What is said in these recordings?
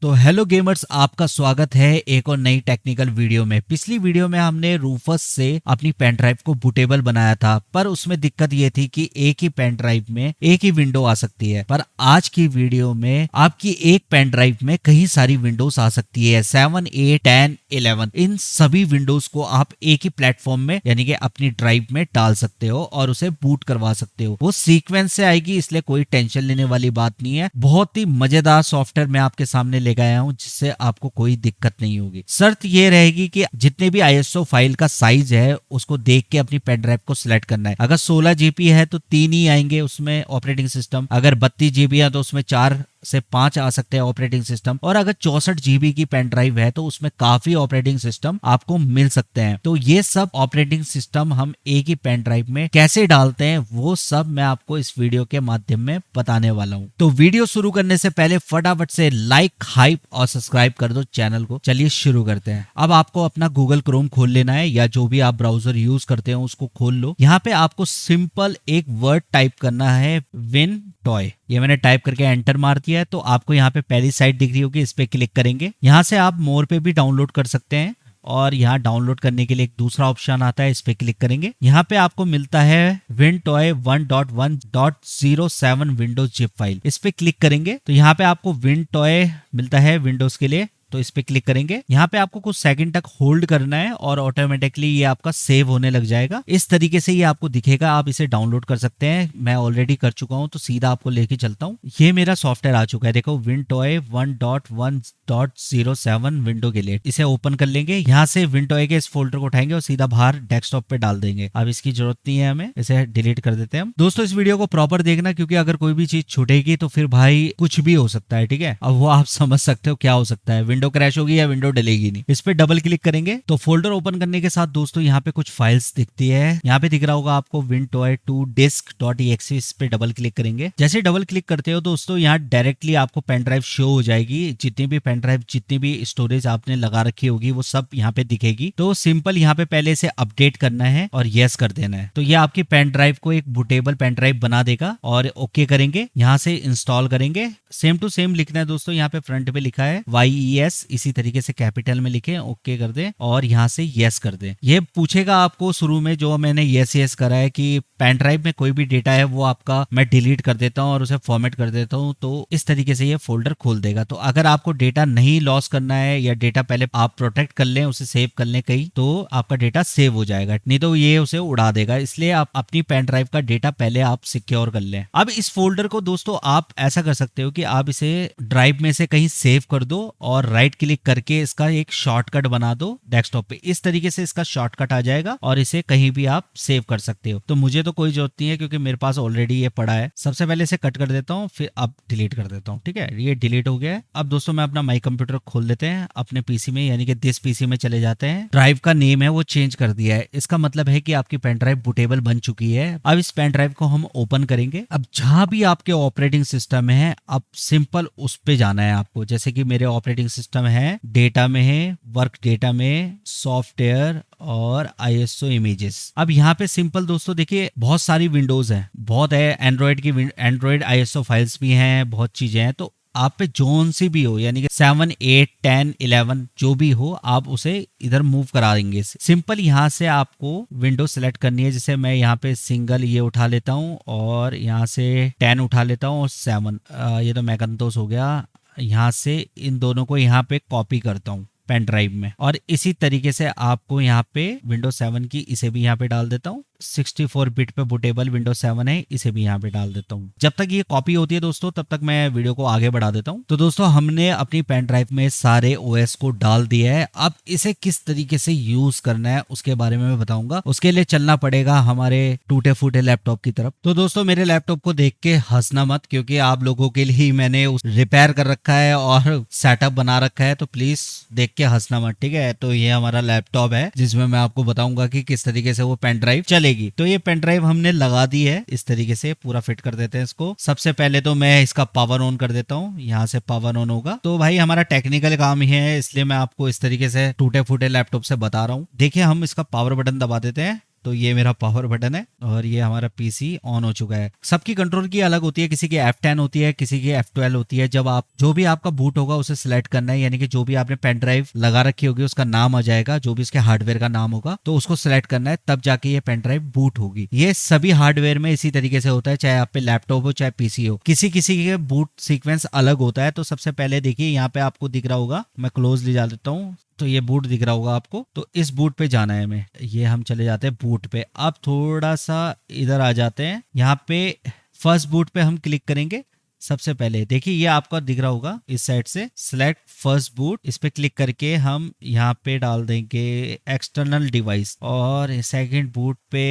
तो hello gamers, आपका स्वागत है एक और नई टेक्निकल वीडियो में। पिछली वीडियो में हमने रूफस से अपनी पेन ड्राइव को बूटेबल बनाया था, पर उसमें दिक्कत ये थी कि एक ही पेन ड्राइव में एक ही विंडो आ सकती है। पर आज की वीडियो में आपकी एक पेन ड्राइव में कई सारी विंडोज आ सकती है। 7, 8, 10, 11 इन सभी विंडोज को आप एक ही प्लेटफॉर्म में यानी कि अपनी ड्राइव में डाल सकते हो और उसे बूट करवा सकते हो। वो सीक्वेंस से आएगी, इसलिए कोई टेंशन लेने वाली बात नहीं है। बहुत ही मजेदार सॉफ्टवेयर मैं आपके सामने लेकर आया हूं, जिससे आपको कोई दिक्कत नहीं होगी। शर्त ये रहेगी कि जितने भी आईएसओ फाइल का साइज है उसको देख के अपनी पेन ड्राइव को सिलेक्ट करना है। अगर 16 जीबी है तो 3 ही आएंगे उसमें ऑपरेटिंग सिस्टम। अगर 32 जीबी है तो उसमें 4 से 5 आ सकते हैं ऑपरेटिंग सिस्टम। और अगर 64 जीबी की पेन ड्राइव है तो उसमें काफी ऑपरेटिंग सिस्टम आपको मिल सकते हैं। तो ये सब ऑपरेटिंग सिस्टम हम एक ही पेन ड्राइव में कैसे डालते हैं वो सब मैं आपको इस वीडियो के माध्यम में बताने वाला हूं। तो वीडियो शुरू करने से पहले फटाफट से लाइक, हाइप और सब्सक्राइब कर दो चैनल को। चलिए शुरू करते हैं। अब आपको अपना गूगल क्रोम खोल लेना है या जो भी आप ब्राउजर यूज करते हो उसको खोल लो। यहाँ पे आपको सिंपल एक वर्ड टाइप करना है, विन टॉय। ये मैंने टाइप करके एंटर मार दिया है। तो आपको यहाँ पे पहली साइट दिख रही होगी, इस पे क्लिक करेंगे। यहाँ से आप मोर पे भी डाउनलोड कर सकते हैं और यहाँ डाउनलोड करने के लिए एक दूसरा ऑप्शन आता है, इस पे क्लिक करेंगे। यहाँ पे आपको मिलता है विनटॉय 1.1.07 विंडोज जिप फाइल। इस पे क्लिक करेंगे तो यहाँ पे आपको विनटॉय मिलता है विंडोज के लिए, तो इस पे क्लिक करेंगे। यहाँ पे आपको कुछ सेकंड तक होल्ड करना है और ऑटोमेटिकली ये आपका सेव होने लग जाएगा। इस तरीके से ये आपको दिखेगा। आप इसे डाउनलोड कर सकते हैं, मैं ऑलरेडी कर चुका हूँ तो सीधा आपको लेके चलता हूँ। ये मेरा सॉफ्टवेयर आ चुका है, देखो विनटॉय 1.1.07 विंडो के लिए। इसे ओपन कर लेंगे। यहाँ से विनटॉय के इस फोल्डर को उठाएंगे और सीधा बाहर डेस्कटॉप पे डाल देंगे। अब इसकी जरूरत नहीं है हमें, इसे डिलीट कर देते हैं हम। दोस्तों इस वीडियो को प्रॉपर देखना, क्योंकि अगर कोई भी चीज छूटेगी तो फिर भाई कुछ भी हो सकता है, ठीक है। अब वो आप समझ सकते हो क्या हो सकता है, विंडो क्रैश होगी या विंडो डलेगी नहीं। इस पे डबल क्लिक करेंगे तो फोल्डर ओपन करने के साथ दोस्तों यहाँ पे कुछ फाइल्स दिखती है। यहाँ पे दिख रहा होगा आपको विनटॉय2 disk.exe। इस पे डबल क्लिक करेंगे। जैसे डबल क्लिक करते हो दोस्तों यहाँ डायरेक्टली आपको पेन ड्राइव शो हो जाएगी। जितनी भी पेन ड्राइव, जितनी भी स्टोरेज आपने लगा रखी होगी वो सब यहाँ पे दिखेगी। तो सिंपल यहाँ पे पहले से अपडेट करना है और यस कर देना है। तो ये आपकी पेन ड्राइव को एक बूटेबल पेन ड्राइव बना देगा। और ओके करेंगे, यहाँ से इंस्टॉल करेंगे। सेम टू सेम लिखना है दोस्तों। यहाँ पे फ्रंट पे लिखा है YES, इसी तरीके से कैपिटल में लिखे, ओके कर दे और यहाँ से यस कर दे। ये पूछेगा आपको शुरू में, जो मैंने यस करा है, कि पेन ड्राइव में कोई भी डेटा है वो आपका मैं डिलीट कर देता हूँ और उसे फॉर्मेट कर देता हूँ। तो इस तरीके से ये फोल्डर खोल देगा। तो अगर आपको डेटा नहीं लॉस करना है या डेटा पहले आप प्रोटेक्ट कर लें, उसे सेव कर लें कहीं, तो आपका डेटा सेव हो जाएगा, नहीं तो ये उसे उड़ा देगा। इसलिए आप अपनी पेन ड्राइव का डेटा पहले आप सिक्योर कर लें। अब इस फोल्डर को दोस्तों आप ऐसा कर सकते हो कि आप इसे ड्राइव में से कहीं सेव कर दो और राइट क्लिक करके इसका एक शॉर्टकट बना दो डेस्कटॉप पे। इस तरीके से इसका शॉर्टकट आ जाएगा और इसे कहीं भी आप सेव कर सकते हो। तो मुझे तो कोई जरूरत नहीं है क्योंकि मेरे पास ऑलरेडी ये पड़ा है। सबसे पहले इसे कट कर देता हूँ, फिर अब डिलीट कर देता हूँ, ठीक है। ये डिलीट हो गया है। अब दोस्तों मैं अपना माई कंप्यूटर खोल देते हैं अपने पीसी में, यानी कि दिस पीसी में चले जाते हैं। ड्राइव का नेम है वो चेंज कर दिया है। इसका मतलब है कि आपकी पेन ड्राइव बूटेबल बन चुकी है। अब इस पेन ड्राइव को हम ओपन करेंगे। अब जहां भी आपके ऑपरेटिंग सिस्टम है, अब सिंपल उस पे जाना है आपको। जैसे कि मेरे ऑपरेटिंग सिस्टम है, डेटा में है, वर्क डेटा में, सॉफ्टवेयर और आईएसओ इमेजेस। अब यहाँ पे सिंपल दोस्तों देखिए बहुत सारी विंडोज हैं, बहुत है। एंड्रॉइड आईएसओ फाइल्स भी हैं, बहुत चीजें हैं। तो आप पे जोन सी भी हो, यानी कि 7, 8, 10, 11 जो भी हो, आप उसे इधर मूव करा देंगे। सिंपल यहाँ से आपको विंडो सेलेक्ट करनी है। जैसे मैं यहाँ पे सिंगल ये उठा लेता हूँ और यहाँ से 10 उठा लेता हूँ और 7, ये तो मैकंतोस हो गया। यहाँ से इन दोनों को यहाँ पे कॉपी करता हूँ पेन ड्राइव में, और इसी तरीके से आपको यहाँ पे विंडोज 7 की इसे भी यहाँ पे डाल देता हूँ। 64 बिट पे बूटेबल विंडोज 7 है, इसे भी यहाँ पे डाल देता हूँ। जब तक ये कॉपी होती है दोस्तों तब तक मैं वीडियो को आगे बढ़ा देता हूँ। तो दोस्तों हमने अपनी पेन ड्राइव में सारे ओएस को डाल दिया है। अब इसे किस तरीके से यूज करना है उसके बारे में मैं बताऊंगा। उसके लिए चलना पड़ेगा हमारे टूटे फूटे लैपटॉप की तरफ। तो दोस्तों मेरे लैपटॉप को देख के हंसना मत, क्योंकि आप लोगों के लिए ही मैंने रिपेयर कर रखा है और सेटअप बना रखा है। तो प्लीज देख के हंसना मत, ठीक है। तो ये हमारा लैपटॉप है जिसमें मैं आपको बताऊंगा कि किस तरीके से वो पेन ड्राइव चलेगी। तो ये पेन ड्राइव हमने लगा दी है, इस तरीके से पूरा फिट कर देते हैं इसको। सबसे पहले तो मैं इसका पावर ऑन कर देता हूँ। यहाँ से पावर ऑन होगा। तो भाई हमारा टेक्निकल काम ही है, इसलिए मैं आपको इस तरीके से टूटे फूटे लैपटॉप से बता रहा हूँ। देखिए हम इसका पावर बटन दबा देते हैं तो ये मेरा पावर बटन है और ये हमारा पीसी ऑन हो चुका है। सबकी कंट्रोल की अलग होती है, किसी की F10 होती है, किसी की F12 होती है। जब आप जो भी आपका बूट होगा उसे सिलेक्ट करना है, यानी कि जो भी आपने पेन ड्राइव लगा रखी होगी उसका नाम आ जाएगा, जो भी इसके हार्डवेयर का नाम होगा तो उसको सिलेक्ट करना है, तब जाके ये पेन ड्राइव बूट होगी। ये सभी हार्डवेयर में इसी तरीके से होता है, चाहे आप पे लैपटॉप हो चाहे पीसी हो, किसी किसी के बूट सीक्वेंस अलग होता है। तो सबसे पहले देखिए यहाँ पे आपको दिख रहा होगा, मैं क्लोज ले जा देता हूँ, तो ये बूट दिख रहा होगा आपको। तो इस बूट पे जाना है हमें, ये हम चले जाते हैं बूट पे। अब थोड़ा सा इधर आ जाते हैं, यहाँ पे फर्स्ट बूट पे हम क्लिक करेंगे। सबसे पहले देखिए ये आपका दिख रहा होगा इस साइड से, सिलेक्ट फर्स्ट बूट, इस पे क्लिक करके हम यहाँ पे डाल देंगे एक्सटर्नल डिवाइस, और सेकंड बूट पे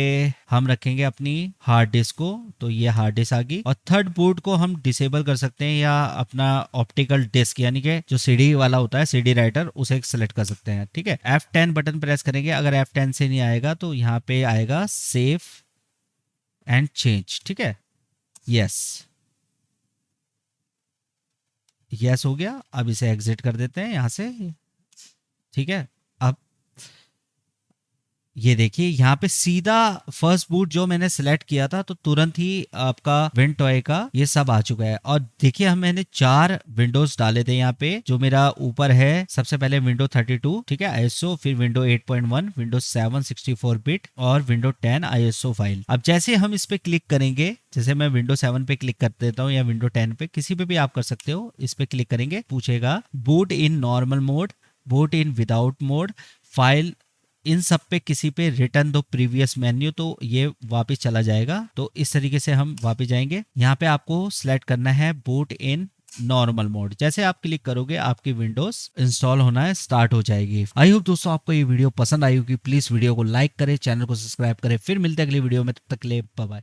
हम रखेंगे अपनी हार्ड डिस्क को, तो ये हार्ड डिस्क आ गई। और थर्ड बूट को हम डिसेबल कर सकते हैं या अपना ऑप्टिकल डिस्क यानी कि जो सीडी वाला होता है, सीडी राइटर, उसे सेलेक्ट कर सकते हैं। ठीक है, F10 बटन प्रेस करेंगे। अगर F10 से नहीं आएगा तो यहाँ पे आएगा सेव एंड चेंज। ठीक है, यस यस हो गया। अब इसे एग्जिट कर देते हैं यहाँ से। ठीक है, अब ये देखिए यहाँ पे सीधा फर्स्ट बूट जो मैंने सेलेक्ट किया था तो तुरंत ही आपका विंडटॉय का ये सब आ चुका है। और देखिए हम मैंने 4 विंडोज डाले थे यहाँ पे, जो मेरा ऊपर है सबसे पहले विंडो 32, ठीक है, ISO, फिर विंडो 8.1, विंडो 7 64 बिट और विंडो 10 ISO फाइल। अब जैसे हम इस पे क्लिक करेंगे, जैसे मैं विंडो 7 पे क्लिक कर देता हूँ या विंडो 10 पे, किसी पे भी आप कर सकते हो, इस पे क्लिक करेंगे, पूछेगा boot in normal mode, boot in without mode, file, इन सब पे किसी पे रिटर्न दो प्रीवियस मेन्यू, तो ये वापस चला जाएगा। तो इस तरीके से हम वापस जाएंगे। यहाँ पे आपको सिलेक्ट करना है बूट इन नॉर्मल मोड। जैसे आप क्लिक करोगे आपकी विंडोज इंस्टॉल होना है स्टार्ट हो जाएगी। आई होप दोस्तों आपको ये वीडियो पसंद आई होगी। प्लीज वीडियो को लाइक करें, चैनल को सब्सक्राइब करें। फिर मिलते हैं अगली वीडियो में, तब तक के लिए बाय बाय।